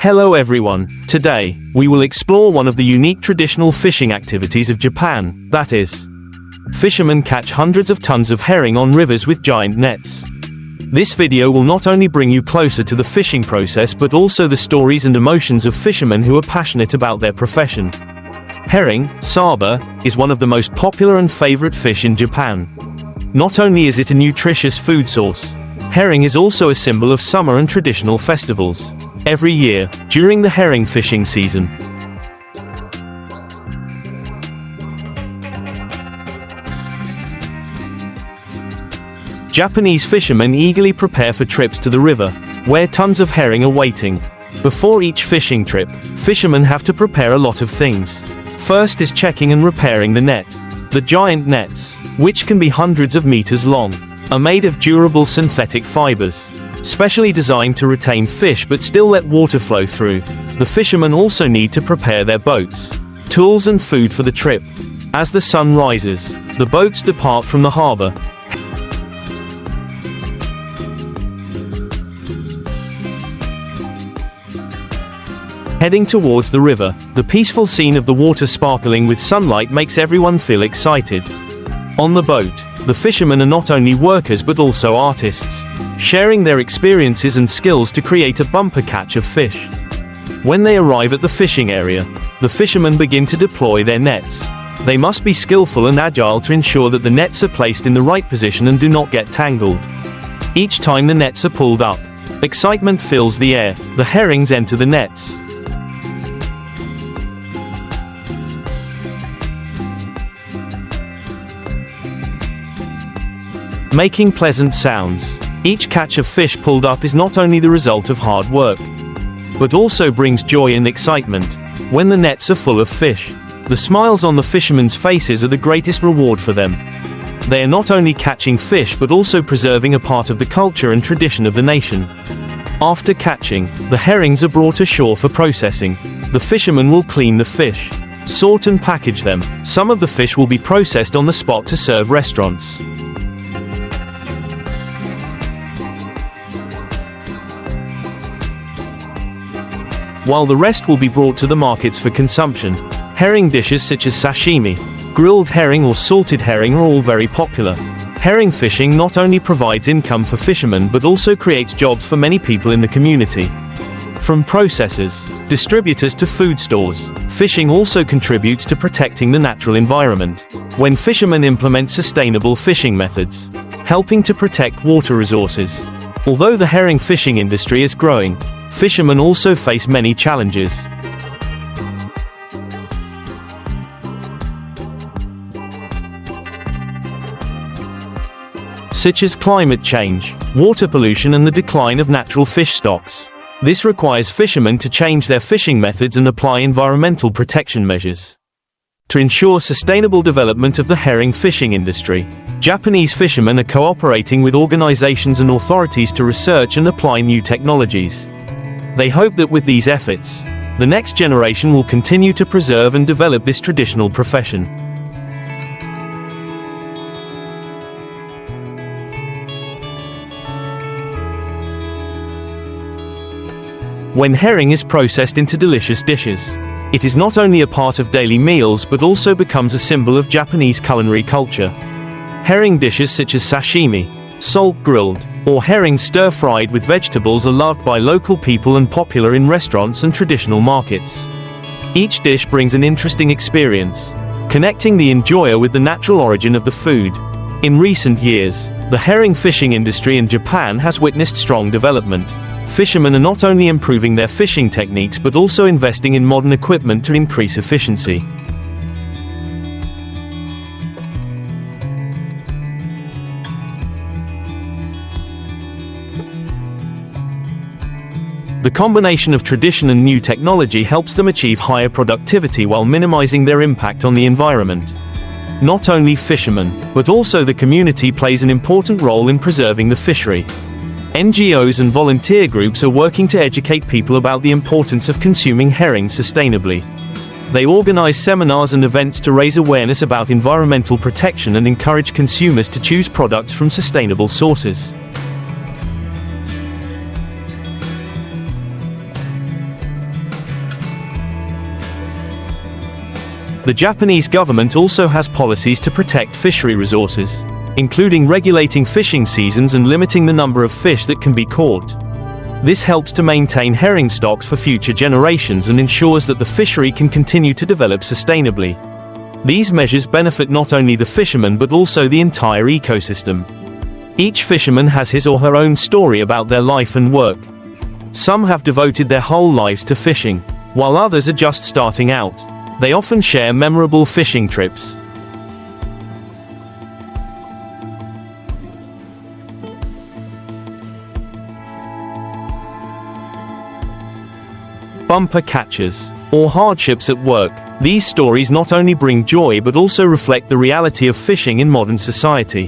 Hello everyone, today, we will explore one of the unique traditional fishing activities of Japan, that is, fishermen catch hundreds of tons of herring on rivers with giant nets. This video will not only bring you closer to the fishing process but also the stories and emotions of fishermen who are passionate about their profession. Herring, saba, is one of the most popular and favorite fish in Japan. Not only is it a nutritious food source, herring is also a symbol of summer and traditional festivals. Every year, during the herring fishing season, Japanese fishermen eagerly prepare for trips to the river, where tons of herring are waiting. Before each fishing trip, fishermen have to prepare a lot of things. First is checking and repairing the net. The giant nets, which can be hundreds of meters long, are made of durable synthetic fibers, specially designed to retain fish but still let water flow through. The fishermen also need to prepare their boats, tools and food for the trip. As the sun rises, the boats depart from the harbor, heading towards the river. The peaceful scene of the water sparkling with sunlight makes everyone feel excited. On the boat, the fishermen are not only workers but also artists, sharing their experiences and skills to create a bumper catch of fish. When they arrive at the fishing area, the fishermen begin to deploy their nets. They must be skillful and agile to ensure that the nets are placed in the right position and do not get tangled. Each time the nets are pulled up, excitement fills the air. The herrings enter the nets. Making pleasant sounds. Each catch of fish pulled up is not only the result of hard work, but also brings joy and excitement. When the nets are full of fish, the smiles on the fishermen's faces are the greatest reward for them. They are not only catching fish but also preserving a part of the culture and tradition of the nation. After catching, the herrings are brought ashore for processing. The fishermen will clean the fish, sort and package them. Some of the fish will be processed on the spot to serve restaurants, while the rest will be brought to the markets for consumption. Herring dishes such as sashimi, grilled herring or salted herring are all very popular. Herring fishing not only provides income for fishermen but also creates jobs for many people in the community. From processors, distributors to food stores, fishing also contributes to protecting the natural environment. When fishermen implement sustainable fishing methods, helping to protect water resources. Although the herring fishing industry is growing, fishermen also face many challenges. Such as climate change, water pollution and the decline of natural fish stocks. This requires fishermen to change their fishing methods and apply environmental protection measures to ensure sustainable development of the herring fishing industry. Japanese fishermen are cooperating with organizations and authorities to research and apply new technologies. They hope that with these efforts, the next generation will continue to preserve and develop this traditional profession. When herring is processed into delicious dishes, it is not only a part of daily meals but also becomes a symbol of Japanese culinary culture. Herring dishes such as sashimi, salt grilled, or herring stir-fried with vegetables are loved by local people and popular in restaurants and traditional markets. Each dish brings an interesting experience, connecting the enjoyer with the natural origin of the food. In recent years, the herring fishing industry in Japan has witnessed strong development. Fishermen are not only improving their fishing techniques but also investing in modern equipment to increase efficiency. The combination of tradition and new technology helps them achieve higher productivity while minimizing their impact on the environment. Not only fishermen, but also the community plays an important role in preserving the fishery. NGOs and volunteer groups are working to educate people about the importance of consuming herring sustainably. They organize seminars and events to raise awareness about environmental protection and encourage consumers to choose products from sustainable sources. The Japanese government also has policies to protect fishery resources, including regulating fishing seasons and limiting the number of fish that can be caught. This helps to maintain herring stocks for future generations and ensures that the fishery can continue to develop sustainably. These measures benefit not only the fishermen but also the entire ecosystem. Each fisherman has his or her own story about their life and work. Some have devoted their whole lives to fishing, while others are just starting out. They often share memorable fishing trips. Bumper catches, or hardships at work. These stories not only bring joy but also reflect the reality of fishing in modern society.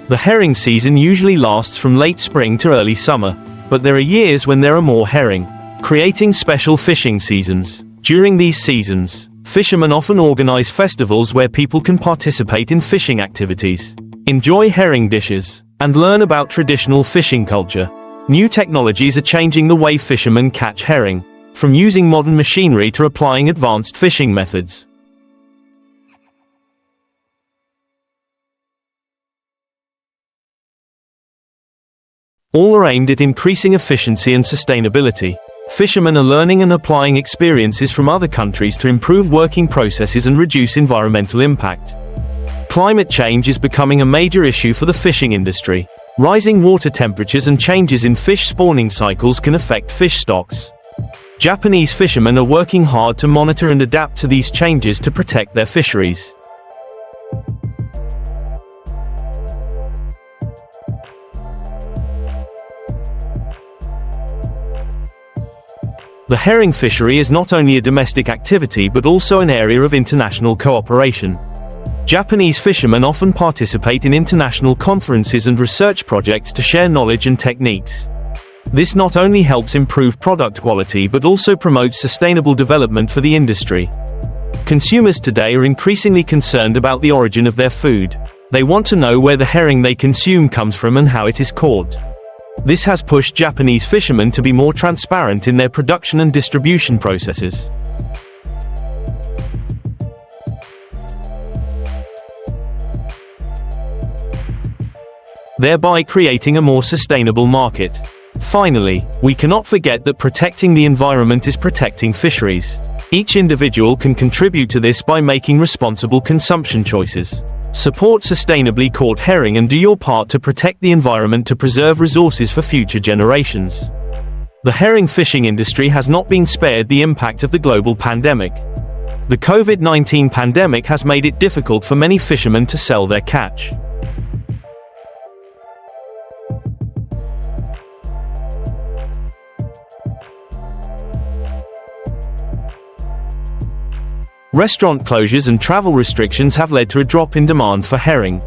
The herring season usually lasts from late spring to early summer, but there are years when there are more herring, creating special fishing seasons. During these seasons, fishermen often organize festivals where people can participate in fishing activities, enjoy herring dishes, and learn about traditional fishing culture. New technologies are changing the way fishermen catch herring, from using modern machinery to applying advanced fishing methods. All are aimed at increasing efficiency and sustainability. Fishermen are learning and applying experiences from other countries to improve working processes and reduce environmental impact. Climate change is becoming a major issue for the fishing industry. Rising water temperatures and changes in fish spawning cycles can affect fish stocks. Japanese fishermen are working hard to monitor and adapt to these changes to protect their fisheries. The herring fishery is not only a domestic activity but also an area of international cooperation. Japanese fishermen often participate in international conferences and research projects to share knowledge and techniques. This not only helps improve product quality but also promotes sustainable development for the industry. Consumers today are increasingly concerned about the origin of their food. They want to know where the herring they consume comes from and how it is caught. This has pushed Japanese fishermen to be more transparent in their production and distribution processes. Thereby creating a more sustainable market. Finally, we cannot forget that protecting the environment is protecting fisheries. Each individual can contribute to this by making responsible consumption choices. Support sustainably caught herring and do your part to protect the environment to preserve resources for future generations. The herring fishing industry has not been spared the impact of the global pandemic. The COVID-19 pandemic has made it difficult for many fishermen to sell their catch. Restaurant closures and travel restrictions have led to a drop in demand for herring.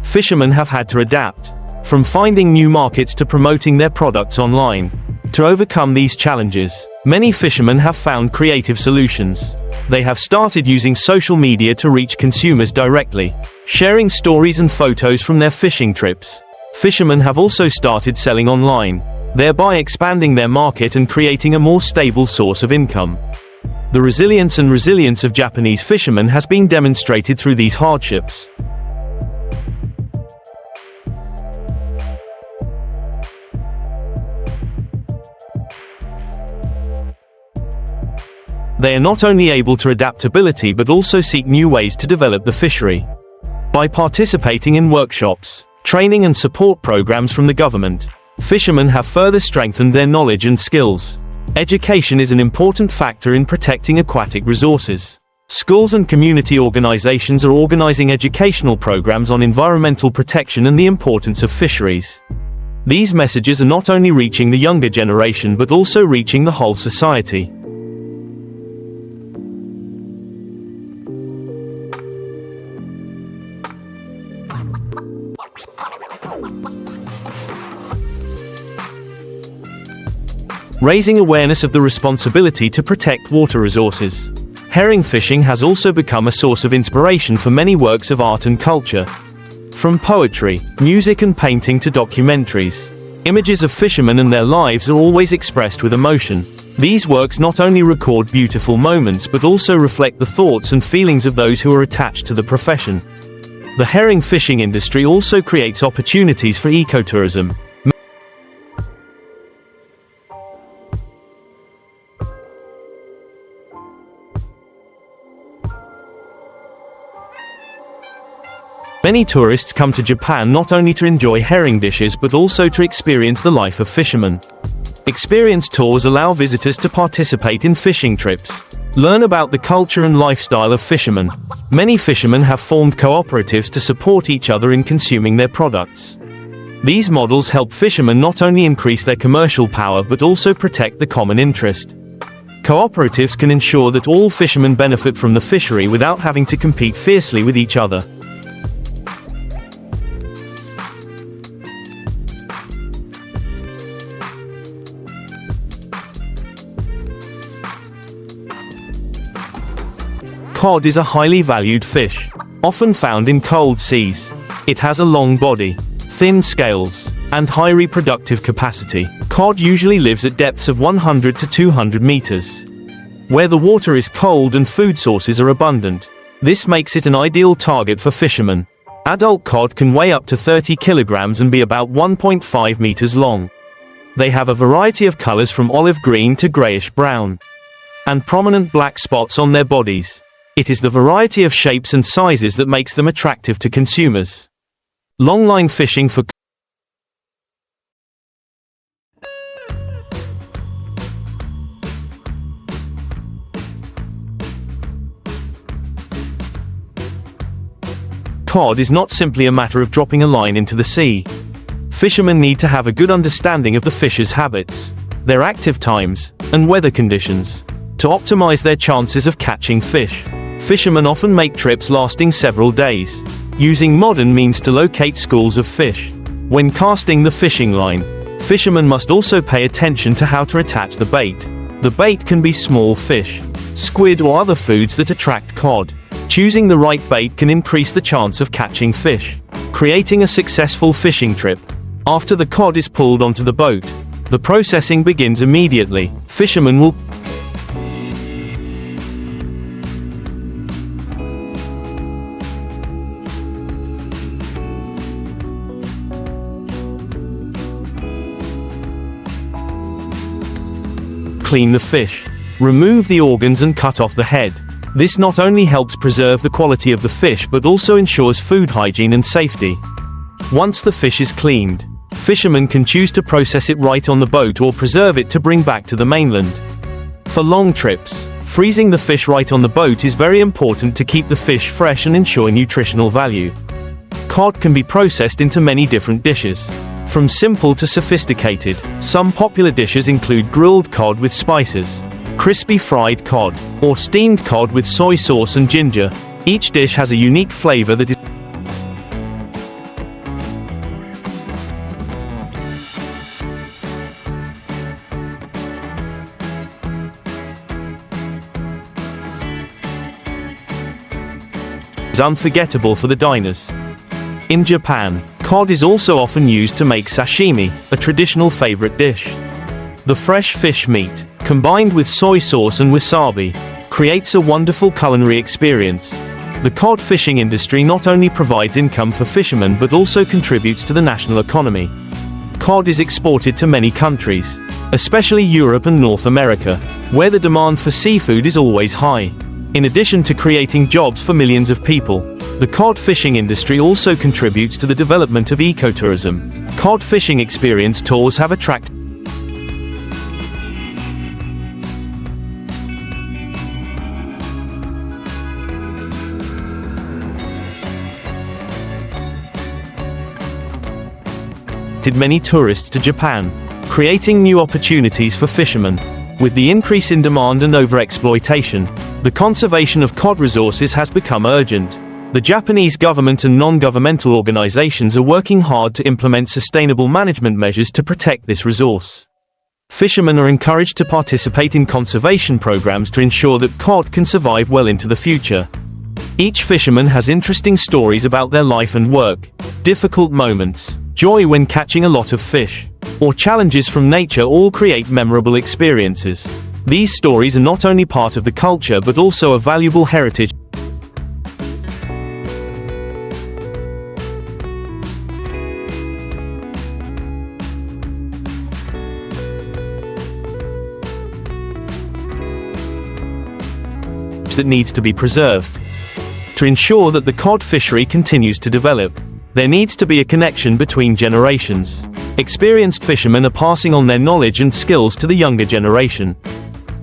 Fishermen have had to adapt, from finding new markets to promoting their products online. To overcome these challenges, many fishermen have found creative solutions. They have started using social media to reach consumers directly, sharing stories and photos from their fishing trips. Fishermen have also started selling online, thereby expanding their market and creating a more stable source of income. The resilience of Japanese fishermen has been demonstrated through these hardships. They are not only able to adaptability but also seek new ways to develop the fishery. By participating in workshops, training and support programs from the government, fishermen have further strengthened their knowledge and skills. Education is an important factor in protecting aquatic resources. Schools and community organizations are organizing educational programs on environmental protection and the importance of fisheries. These messages are not only reaching the younger generation but also reaching the whole society. Raising awareness of the responsibility to protect water resources. Herring fishing has also become a source of inspiration for many works of art and culture. From poetry, music and painting to documentaries, images of fishermen and their lives are always expressed with emotion. These works not only record beautiful moments but also reflect the thoughts and feelings of those who are attached to the profession. The herring fishing industry also creates opportunities for ecotourism. Many tourists come to Japan not only to enjoy herring dishes but also to experience the life of fishermen. Experience tours allow visitors to participate in fishing trips, learn about the culture and lifestyle of fishermen. Many fishermen have formed cooperatives to support each other in consuming their products. These models help fishermen not only increase their commercial power but also protect the common interest. Cooperatives can ensure that all fishermen benefit from the fishery without having to compete fiercely with each other. Cod is a highly valued fish, often found in cold seas. It has a long body, thin scales, and high reproductive capacity. Cod usually lives at depths of 100 to 200 meters, where the water is cold and food sources are abundant. This makes it an ideal target for fishermen. Adult cod can weigh up to 30 kilograms and be about 1.5 meters long. They have a variety of colors from olive green to grayish brown, and prominent black spots on their bodies. It is the variety of shapes and sizes that makes them attractive to consumers. Longline fishing for cod is not simply a matter of dropping a line into the sea. Fishermen need to have a good understanding of the fish's habits, their active times, and weather conditions to optimize their chances of catching fish. Fishermen often make trips lasting several days, using modern means to locate schools of fish. When casting the fishing line, fishermen must also pay attention to how to attach the bait. The bait can be small fish, squid or other foods that attract cod. Choosing the right bait can increase the chance of catching fish, creating a successful fishing trip. After the cod is pulled onto the boat, the processing begins immediately. Fishermen will clean the fish, remove the organs and cut off the head. This not only helps preserve the quality of the fish but also ensures food hygiene and safety. Once the fish is cleaned, fishermen can choose to process it right on the boat or preserve it to bring back to the mainland. For long trips, freezing the fish right on the boat is very important to keep the fish fresh and ensure nutritional value. Cod can be processed into many different dishes, from simple to sophisticated. Some popular dishes include grilled cod with spices, crispy fried cod, or steamed cod with soy sauce and ginger. Each dish has a unique flavor that is unforgettable for the diners. In Japan, cod is also often used to make sashimi, a traditional favorite dish. The fresh fish meat, combined with soy sauce and wasabi, creates a wonderful culinary experience. The cod fishing industry not only provides income for fishermen but also contributes to the national economy. Cod is exported to many countries, especially Europe and North America, where the demand for seafood is always high. In addition to creating jobs for millions of people, the cod fishing industry also contributes to the development of ecotourism. Cod fishing experience tours have attracted many tourists to Japan, creating new opportunities for fishermen. With the increase in demand and overexploitation, the conservation of cod resources has become urgent. The Japanese government and non-governmental organizations are working hard to implement sustainable management measures to protect this resource. Fishermen are encouraged to participate in conservation programs to ensure that cod can survive well into the future. Each fisherman has interesting stories about their life and work, difficult moments, joy when catching a lot of fish, or challenges from nature all create memorable experiences. These stories are not only part of the culture but also a valuable heritage that needs to be preserved. To ensure that the cod fishery continues to develop, there needs to be a connection between generations. Experienced fishermen are passing on their knowledge and skills to the younger generation.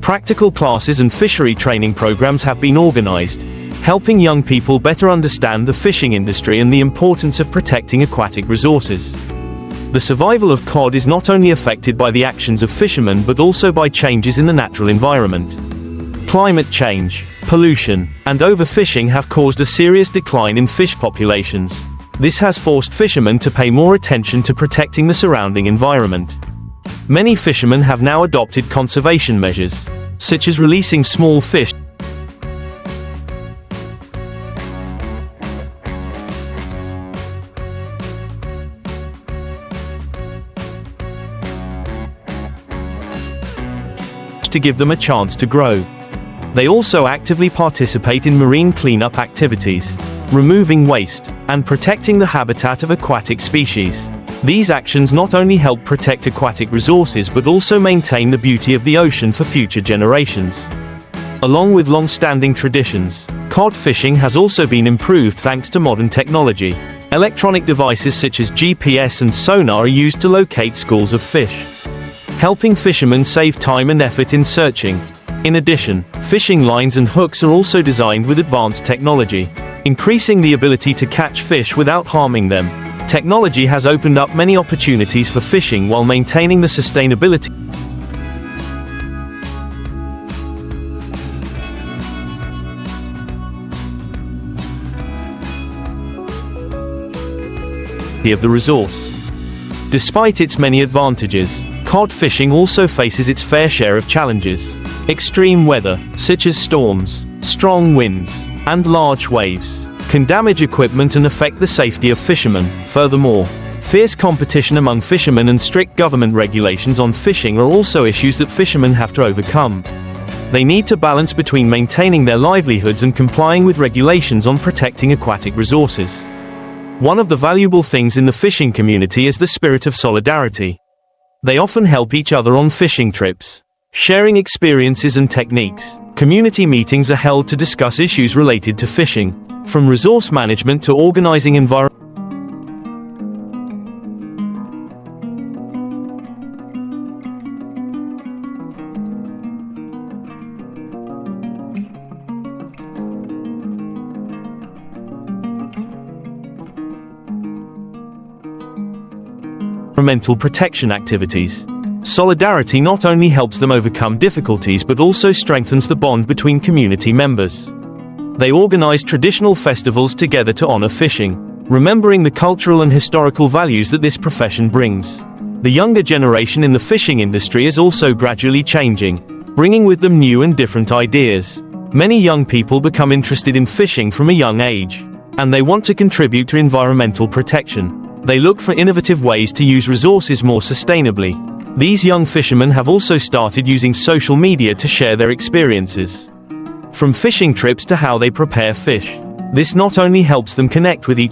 Practical classes and fishery training programs have been organized, helping young people better understand the fishing industry and the importance of protecting aquatic resources. The survival of cod is not only affected by the actions of fishermen but also by changes in the natural environment. Climate change, pollution, and overfishing have caused a serious decline in fish populations. This has forced fishermen to pay more attention to protecting the surrounding environment. Many fishermen have now adopted conservation measures, such as releasing small fish to give them a chance to grow. They also actively participate in marine cleanup activities, removing waste, and protecting the habitat of aquatic species. These actions not only help protect aquatic resources but also maintain the beauty of the ocean for future generations. Along with long-standing traditions, cod fishing has also been improved thanks to modern technology. Electronic devices such as GPS and sonar are used to locate schools of fish, helping fishermen save time and effort in searching. In addition, fishing lines and hooks are also designed with advanced technology, increasing the ability to catch fish without harming them. Technology has opened up many opportunities for fishing while maintaining the sustainability of the resource. Despite its many advantages, cod fishing also faces its fair share of challenges. Extreme weather, such as storms, strong winds, and large waves, can damage equipment and affect the safety of fishermen. Furthermore, fierce competition among fishermen and strict government regulations on fishing are also issues that fishermen have to overcome. They need to balance between maintaining their livelihoods and complying with regulations on protecting aquatic resources. One of the valuable things in the fishing community is the spirit of solidarity. They often help each other on fishing trips, sharing experiences and techniques. Community meetings are held to discuss issues related to fishing, from resource management to organizing environmental protection activities. Solidarity not only helps them overcome difficulties but also strengthens the bond between community members. They organize traditional festivals together to honor fishing, remembering the cultural and historical values that this profession brings. The younger generation in the fishing industry is also gradually changing, bringing with them new and different ideas. Many young people become interested in fishing from a young age, and they want to contribute to environmental protection. They look for innovative ways to use resources more sustainably. These young fishermen have also started using social media to share their experiences, from fishing trips to how they prepare fish. This not only helps them connect with each